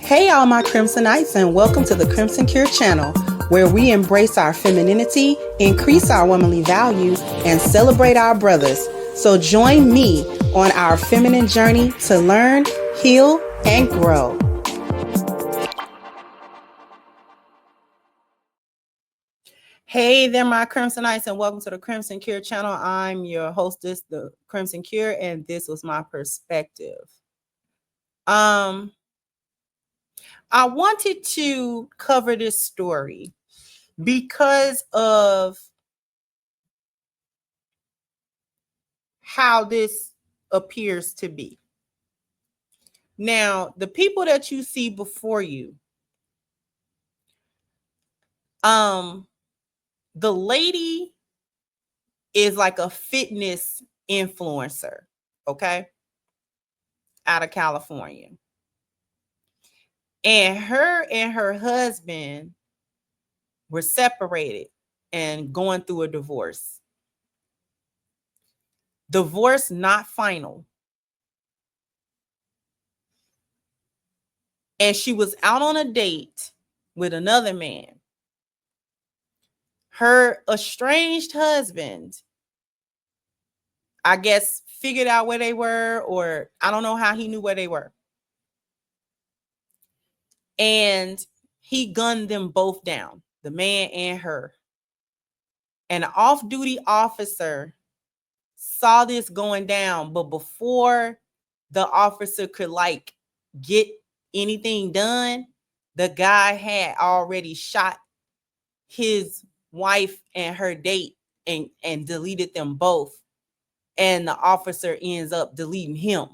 Hey, all my Crimsonites, and welcome to the Crimson Cure channel, where we embrace our femininity, increase our womanly value, and celebrate our brothers. So join me on our feminine journey to learn, heal, and grow. Hey there, my Crimsonites, and welcome to the Crimson Cure channel. I'm your hostess, the Crimson Cure, and this was my perspective. I wanted to cover this story because of how this appears to be. Now, the people that you see before you, the lady is like a fitness influencer, okay, out of California. And her husband were separated and going through a divorce. Divorce not final. And she was out on a date with another man. Her estranged husband, I guess, figured out where they were, or I don't know how he knew where they were. And he gunned them both down, the man and her. And an off-duty officer saw this going down, but before the officer could get anything done, the guy had already shot his wife and her date and deleted them both. And the officer ends up deleting him.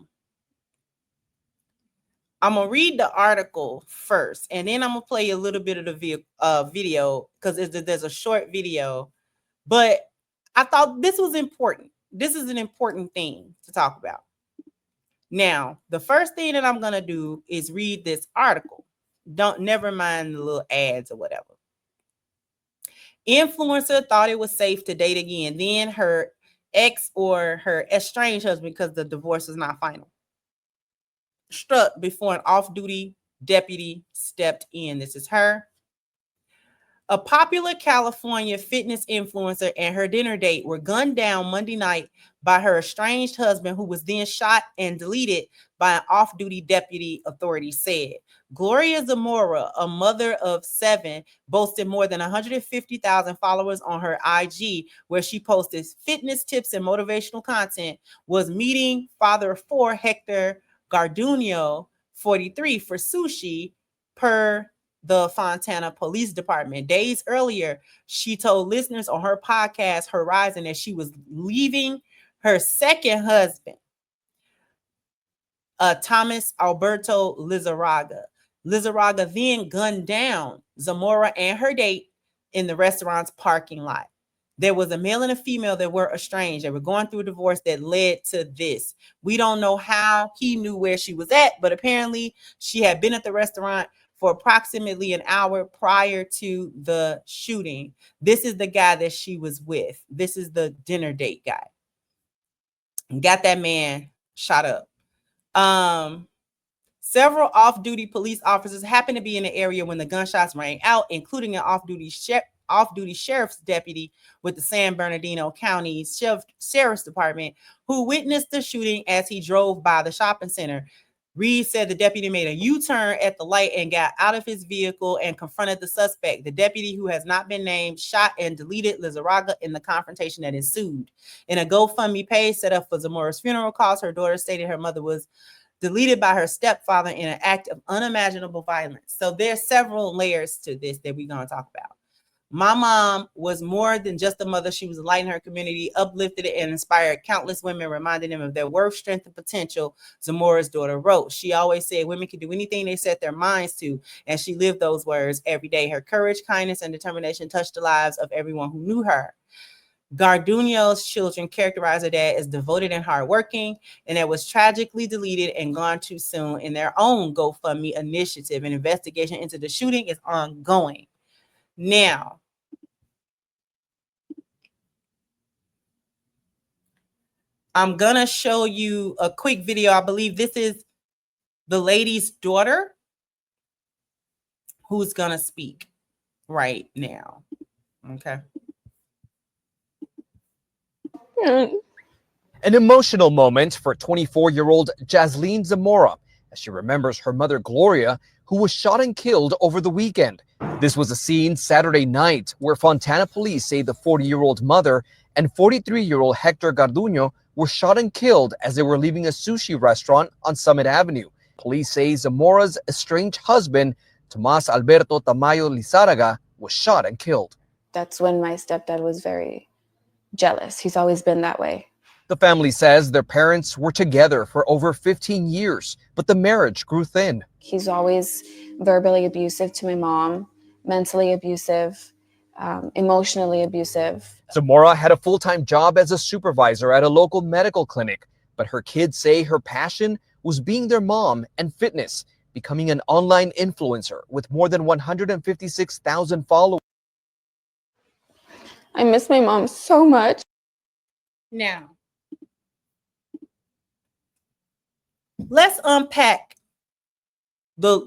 I'm going to read the article first, and then I'm going to play a little bit of the video because there's a short video. But I thought this was important. This is an important thing to talk about. Now, the first thing that I'm going to do is read this article. Never mind the little ads or whatever. Influencer thought it was safe to date again. Then her ex or her estranged husband, because the divorce is not final, struck before an off-duty deputy stepped in. This is her. A popular California fitness influencer and her dinner date were gunned down Monday night by her estranged husband, who was then shot and deleted by an off-duty deputy, authorities said. Gloria Zamora, a mother of 7, boasted more than 150,000 followers on her IG, where she posted fitness tips and motivational content, was meeting father of 4, Hector Garduño, 43, for sushi, per the Fontana Police Department. Days earlier, she told listeners on her podcast, Horizon, that she was leaving her second husband, Thomas Alberto Lizarraga. Lizarraga then gunned down Zamora and her date in the restaurant's parking lot. There was a male and a female that were estranged. They were going through a divorce that led to this. We don't know how he knew where she was at, but apparently she had been at the restaurant for approximately an hour prior to the shooting. This is the guy that she was with. This is the dinner date guy. Got that man shot up. Several off-duty police officers happened to be in the area when the gunshots rang out, including an off-duty sheriff's deputy with the San Bernardino County Sheriff's Department, who witnessed the shooting as he drove by the shopping center. Reed said the deputy made a U-turn at the light and got out of his vehicle and confronted the suspect. The deputy, who has not been named, shot and deleted Lizarraga in the confrontation that ensued. In a GoFundMe page set up for Zamora's funeral costs, her daughter stated her mother was deleted by her stepfather in an act of unimaginable violence. So there's several layers to this that we're going to talk about. My mom was more than just a mother. She was a light in her community, uplifted and inspired countless women, reminding them of their worth, strength, and potential, Zamora's daughter wrote. She always said women can do anything they set their minds to, and she lived those words every day. Her courage, kindness, and determination touched the lives of everyone who knew her. Garduño's children characterized her dad as devoted and hardworking, and that was tragically deleted and gone too soon in their own GoFundMe initiative. An investigation into the shooting is ongoing. Now, I'm going to show you a quick video. I believe this is the lady's daughter. who's gonna speak right now. Okay. An emotional moment for 24-year-old Jasleen Zamora as she remembers her mother Gloria, who was shot and killed over the weekend. This was a scene Saturday night where Fontana police say the 40-year-old mother and 43-year-old Hector Garduño were shot and killed as they were leaving a sushi restaurant on Summit Avenue. Police say Zamora's estranged husband, Tomas Alberto Tamayo Lizarraga, was shot and killed. That's when my stepdad was very jealous. He's always been that way. The family says their parents were together for over 15 years, but the marriage grew thin. He's always verbally abusive to my mom, mentally abusive, emotionally abusive. Zamora had a full-time job as a supervisor at a local medical clinic, but her kids say her passion was being their mom and fitness, becoming an online influencer with more than 156,000 followers. I miss my mom so much. Now, let's unpack the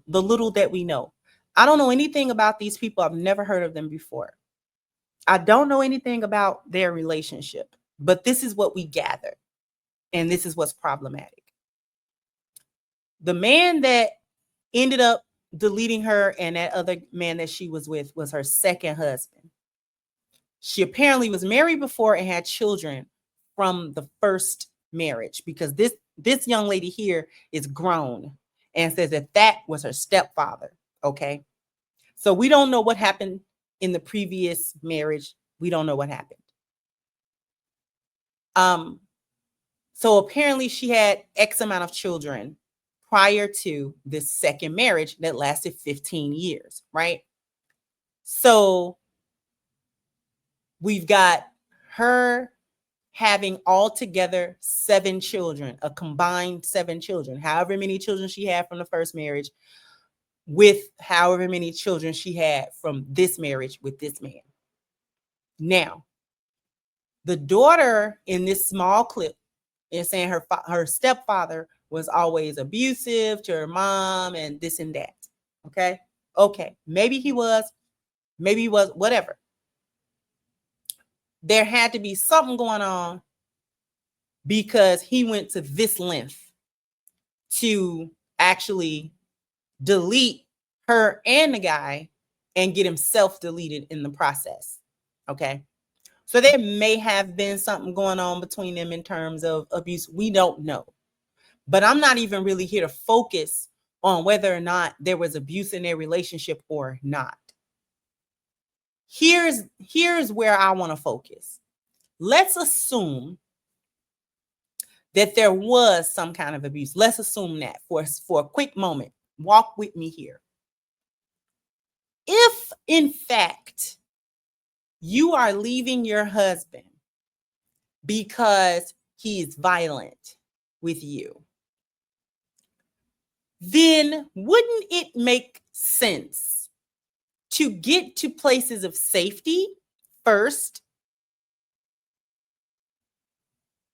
little that we know. I don't know anything about these people. I've never heard of them before. I don't know anything about their relationship, but this is what we gather, and this is what's problematic. The man that ended up deleting her and that other man that she was with was her second husband. She apparently was married before and had children from the first marriage, because this young lady here is grown and says that was her stepfather. Okay. So we don't know what happened in the previous marriage. We don't know what happened. So apparently she had X amount of children prior to this second marriage that lasted 15 years, right? So we've got her having altogether 7 children, a combined 7 children, however many children she had from the first marriage, with however many children she had from this marriage with this man. Now, the daughter in this small clip is saying her stepfather was always abusive to her mom and this and that. Okay. Maybe he was, whatever. There had to be something going on, because he went to this length to actually delete her and the guy and get himself deleted in the process. Okay. So there may have been something going on between them in terms of abuse. We don't know. But I'm not even really here to focus on whether or not there was abuse in their relationship or not. Here's where I want to focus. Let's assume that there was some kind of abuse. Let's assume that for a quick moment. Walk with me here. If, in fact, you are leaving your husband because he is violent with you, then wouldn't it make sense to get to places of safety first?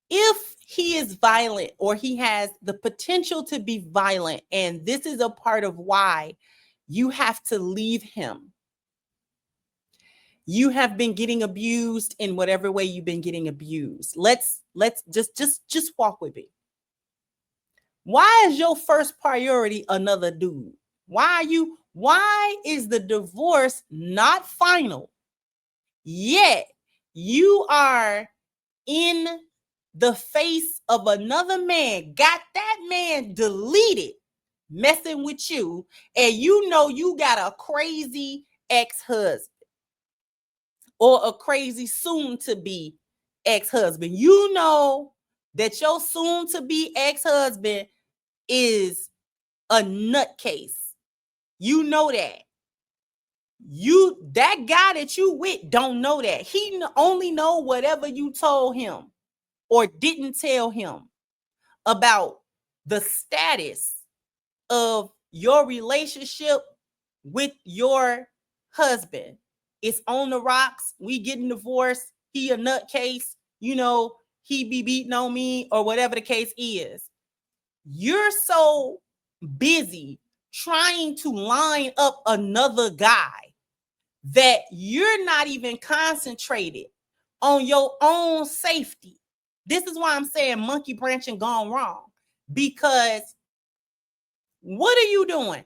If he is violent or he has the potential to be violent, and this is a part of why you have to leave him. You have been getting abused in whatever way you've been getting abused. Let's just walk with me. Why is your first priority another dude? Why is the divorce not final? Yet you are in the face of another man, got that man deleted, messing with you, and you know you got a crazy ex-husband or a crazy soon-to-be ex-husband. You know that your soon-to-be ex-husband is a nutcase. You know that. That guy that you with don't know that. He only know whatever you told him or didn't tell him about the status of your relationship with your husband. It's on the rocks. We getting divorced. He a nutcase. You know, he be beating on me or whatever the case is. You're so busy trying to line up another guy that you're not even concentrated on your own safety. This is why I'm saying monkey branching gone wrong, because what are you doing?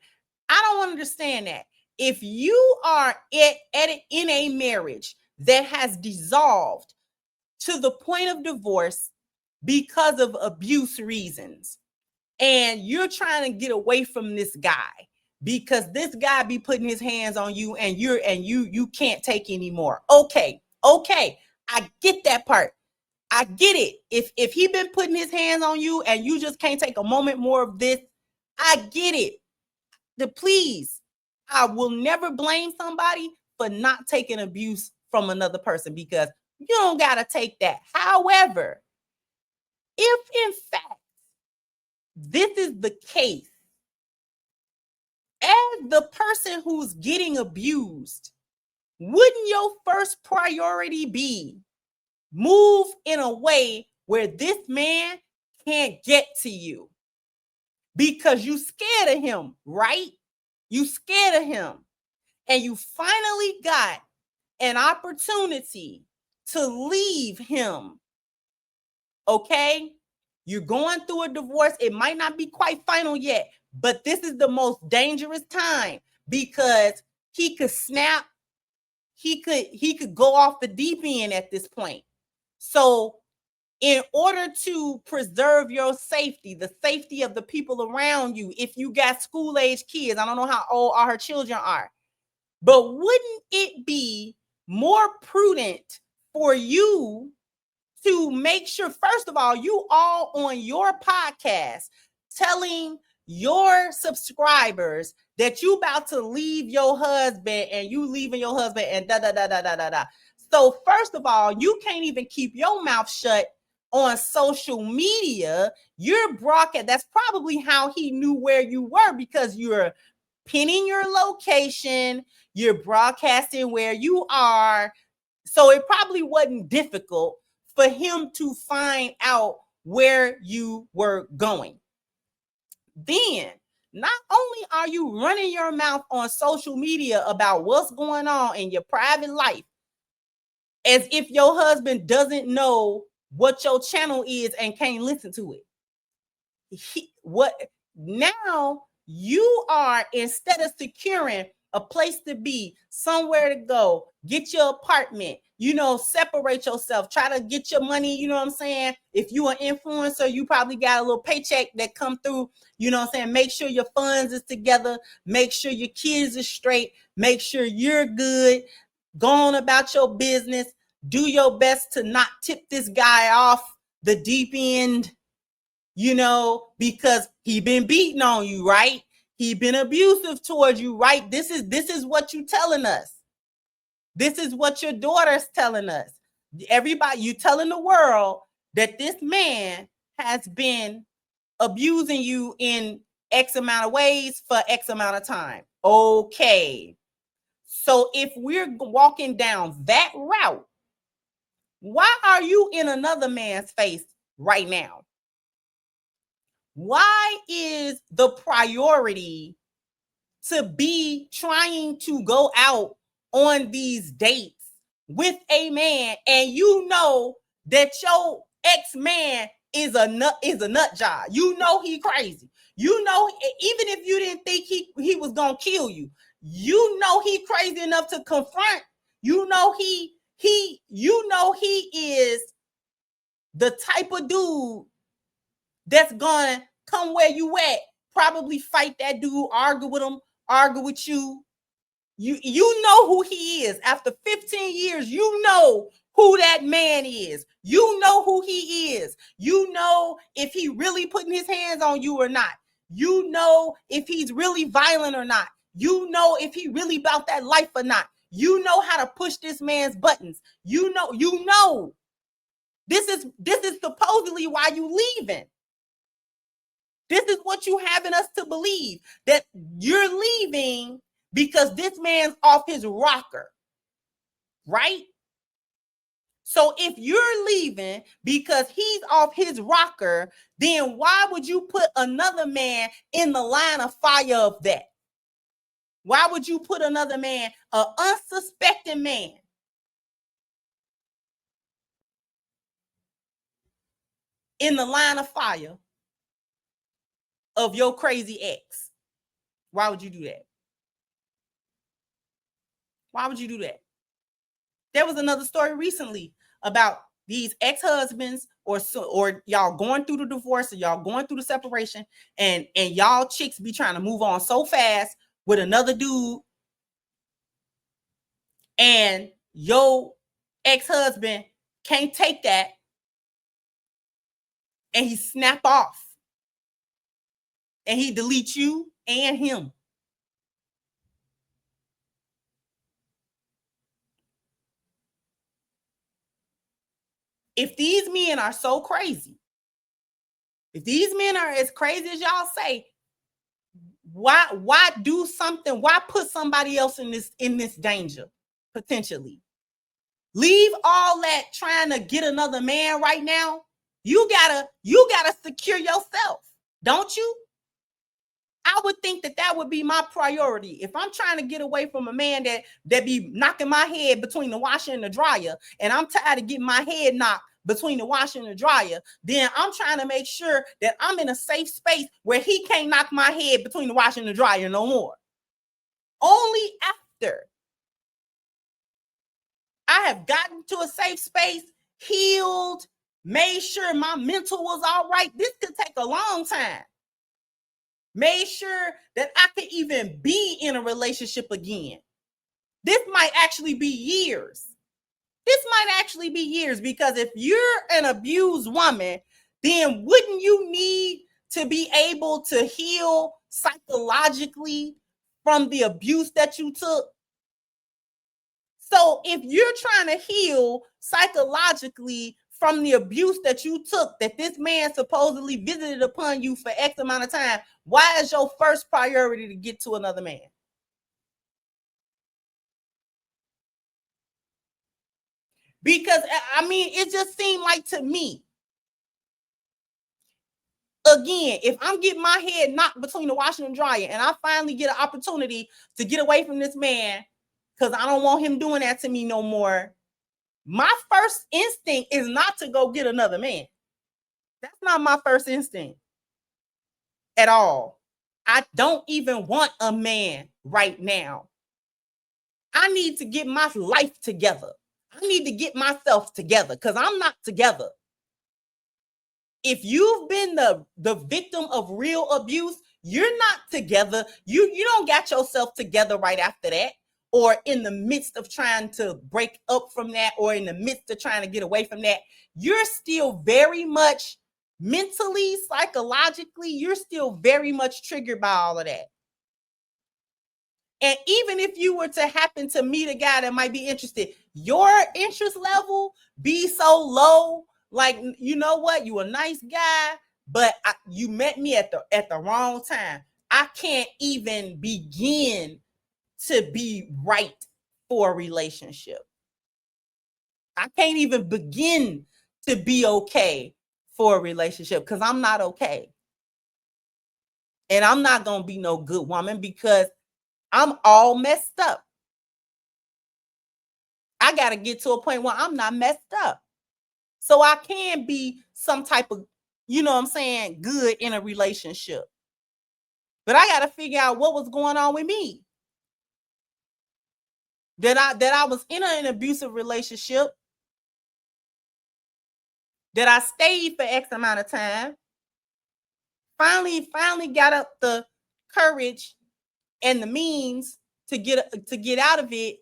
I don't understand that. If you are in a marriage that has dissolved to the point of divorce because of abuse reasons, and you're trying to get away from this guy because this guy be putting his hands on you and you can't take anymore. Okay, I get that part. I get it. If he been putting his hands on you and you just can't take a moment more of this, I get it. Please, I will never blame somebody for not taking abuse from another person, because you don't got to take that. However, if in fact this is the case, as the person who's getting abused, wouldn't your first priority be move in a way where this man can't get to you? Because you scared of him, right? You scared of him. And you finally got an opportunity to leave him. Okay? You're going through a divorce. It might not be quite final yet, but this is the most dangerous time, because he could snap. He could go off the deep end at this point. So in order to preserve your safety, the safety of the people around you, if you got school-age kids, I don't know how old all her children are, but wouldn't it be more prudent for you to make sure, first of all, you all on your podcast telling your subscribers that you about to leave your husband and you leaving your husband and da da da da da da da. So first of all, you can't even keep your mouth shut on social media. You're broadcast. That's probably how he knew where you were, because you're pinning your location, you're broadcasting where you are. So it probably wasn't difficult for him to find out where you were going. Then, not only are you running your mouth on social media about what's going on in your private life, as if your husband doesn't know what your channel is and can't listen to it. Now you are, instead of securing a place to be, somewhere to go, get your apartment, separate yourself, try to get your money, you know what I'm saying? If you an influencer, you probably got a little paycheck that come through, you know what I'm saying? Make sure your funds is together, make sure your kids are straight, make sure you're good, go on about your business, do your best to not tip this guy off the deep end, because he been beating on you, right? He been abusive towards you, right? This is what you telling us. This is what your daughter's telling us. Everybody, you telling the world that this man has been abusing you in X amount of ways for X amount of time. Okay. So if we're walking down that route, why are you in another man's face right now? Why is the priority to be trying to go out on these dates with a man, and you know that your ex-man is a nut job? You know he crazy. You know, even if you didn't think he was gonna kill you, you know he crazy enough to confront. You know he is the type of dude that's gonna come where you at, probably fight that dude, argue with him, argue with you. You know who he is. After 15 years, you know who that man is. You know who he is. You know if he really putting his hands on you or not. You know if he's really violent or not. You know if he really about that life or not. You know how to push this man's buttons. You know. This is supposedly why you leaving. This is what you having us to believe, that you're leaving because this man's off his rocker, right? So if you're leaving because he's off his rocker, then why would you put another man in the line of fire of that? Why would you put another man, an unsuspecting man, in the line of fire of your crazy ex? Why would you do that? Why would you do that? There was another story recently about these ex-husbands or y'all going through the divorce or y'all going through the separation, and y'all chicks be trying to move on so fast with another dude, and your ex-husband can't take that, and he snap off and he deletes you and him. If these men are so crazy, if these men are as crazy as y'all say, why do something? Why put somebody else in this danger potentially? Leave all that trying to get another man right now. You gotta secure yourself, don't you? I would think that would be my priority. If I'm trying to get away from a man that be knocking my head between the washer and the dryer, and I'm tired of getting my head knocked between the washer and the dryer, then I'm trying to make sure that I'm in a safe space where he can't knock my head between the washer and the dryer no more. Only after I have gotten to a safe space, healed, made sure my mental was all right. This could take a long time. Made sure that I could even be in a relationship again. This might actually be years. This might actually be years, because if you're an abused woman, then wouldn't you need to be able to heal psychologically from the abuse that you took? So if you're trying to heal psychologically from the abuse that you took, that this man supposedly visited upon you for X amount of time, why is your first priority to get to another man? Because, I mean, it just seemed like to me, again, if I'm getting my head knocked between the washer and dryer, and I finally get an opportunity to get away from this man because I don't want him doing that to me no more, my first instinct is not to go get another man. That's not my first instinct at all. I don't even want a man right now. I need to get my life together. I need to get myself together because I'm not together. If you've been the victim of real abuse, you're not together. You don't got yourself together right after that, or in the midst of trying to break up from that, or in the midst of trying to get away from that. You're still very much mentally, psychologically, you're still very much triggered by all of that. And even if you were to happen to meet a guy that might be interested, your interest level be so low, like, you know what, you a nice guy, but you met me at the wrong time. I can't even begin to be right for a relationship. I can't even begin to be okay for a relationship because I'm not okay. And I'm not going to be no good woman because I'm all messed up. I got to get to a point where I'm not messed up. So I can be some type of, you know what I'm saying, good in a relationship. But I got to figure out what was going on with me. That I was in an abusive relationship. That I stayed for X amount of time. Finally got up the courage and the means to get out of it.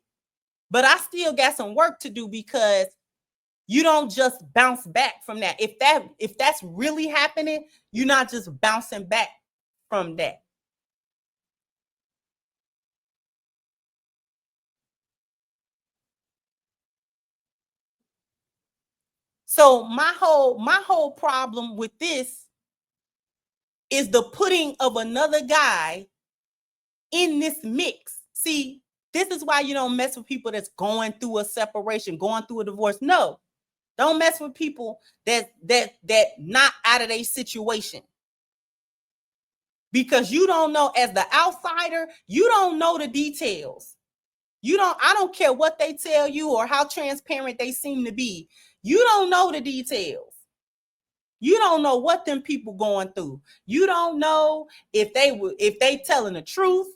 But I still got some work to do, because you don't just bounce back from that. If that's really happening, you're not just bouncing back from that. So my whole problem with this is the putting of another guy in this mix. See, this is why you don't mess with people that's going through a separation, going through a divorce. No, Don't mess with people that not out of their situation. Because you don't know, as the outsider, you don't know the details. I don't care what they tell you or how transparent they seem to be. You don't know the details. You don't know what them people going through. You don't know if they telling the truth.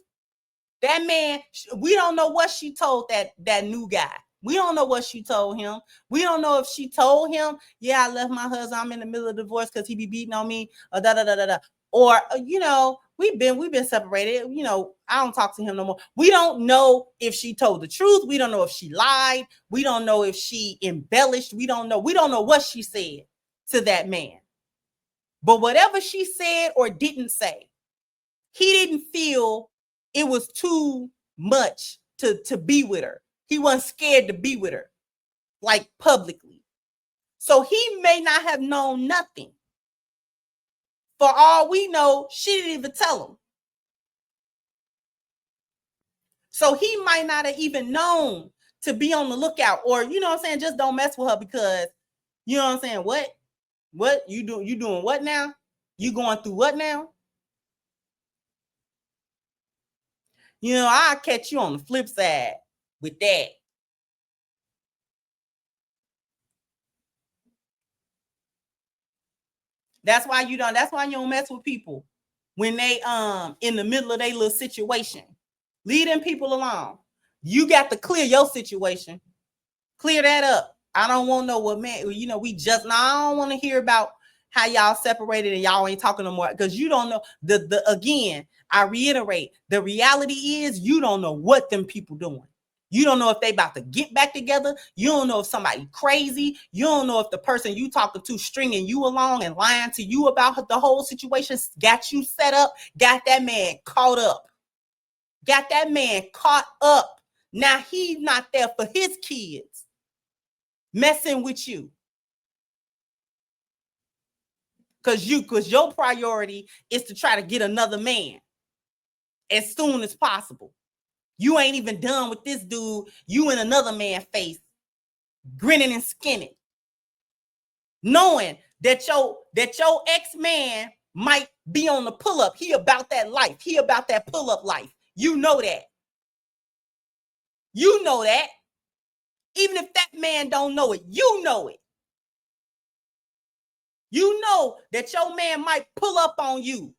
That man, we don't know what she told that new guy. We don't know what she told him. We don't know if she told him, yeah, I left my husband, I'm in the middle of divorce because he be beating on me, or da da da da da. Or, we've been separated. I don't talk to him no more. We don't know if she told the truth. We don't know if she lied. We don't know if she embellished. We don't know what she said to that man. But whatever she said or didn't say, he didn't feel it was too much to be with her. He wasn't scared to be with her, like, publicly. So he may not have known nothing. For all we know, she didn't even tell him. So he might not have even known to be on the lookout, or, just don't mess with her because, what you doing what now? You going through what now? I'll catch you on the flip side with that. That's why you don't mess with people when they in the middle of their little situation. Leave them people alone. You got to clear your situation. Clear that up. I don't want no what man, I don't want to hear about how y'all separated and y'all ain't talking no more, because you don't know again, I reiterate, the reality is you don't know what them people doing. You don't know if they about to get back together. You don't know if somebody crazy. You don't know if the person you talking to stringing you along and lying to you about the whole situation got you set up, got that man caught up. Got that man caught up. Now he's not there for his kids messing with you. Because your priority is to try to get another man as soon as possible. You ain't even done with this dude. You in another man's face, grinning and skinning, knowing that your ex-man might be on the pull-up. He about that life. He about that pull-up life. You know that. You know that. Even if that man don't know it, you know it. You know that your man might pull up on you.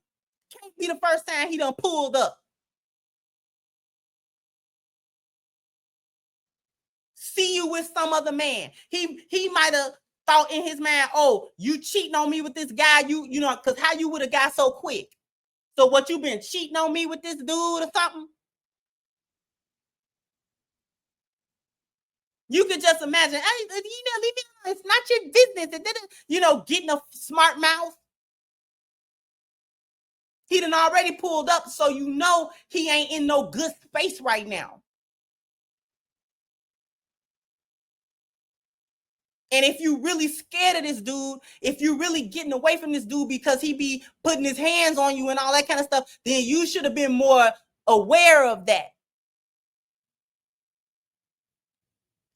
Can't be the first time he done pulled up. See you with some other man. He might have thought in his mind, oh, you cheating on me with this guy, because how you would have got so quick? So what, you been cheating on me with this dude or something? You could just imagine, hey, leave me alone. It's not your business. Getting a smart mouth. He done already pulled up, so he ain't in no good space right now. And if you really scared of this dude, if you really getting away from this dude because he be putting his hands on you and all that kind of stuff, then you should have been more aware of that.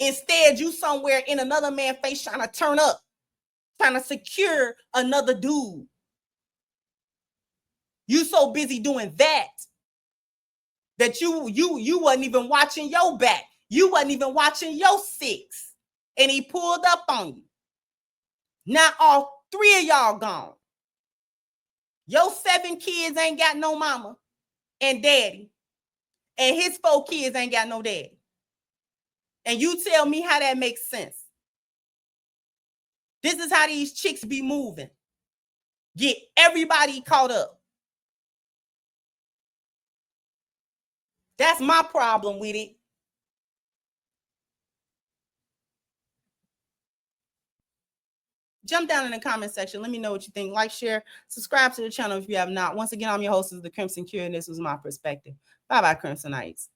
Instead, you somewhere in another man's face trying to turn up, trying to secure another dude. You so busy doing that you wasn't even watching your back. You wasn't even watching your six. And he pulled up on you. Now all three of y'all gone. Your 7 kids ain't got no mama and daddy. And his 4 kids ain't got no daddy. And you tell me how that makes sense. This is how these chicks be moving. Get everybody caught up. That's my problem with it. Jump down in the comment section. Let me know what you think. Like, share, subscribe to the channel if you have not. Once again, I'm your host, the Crimson Cure, and this was my perspective. Bye-bye, Crimsonites.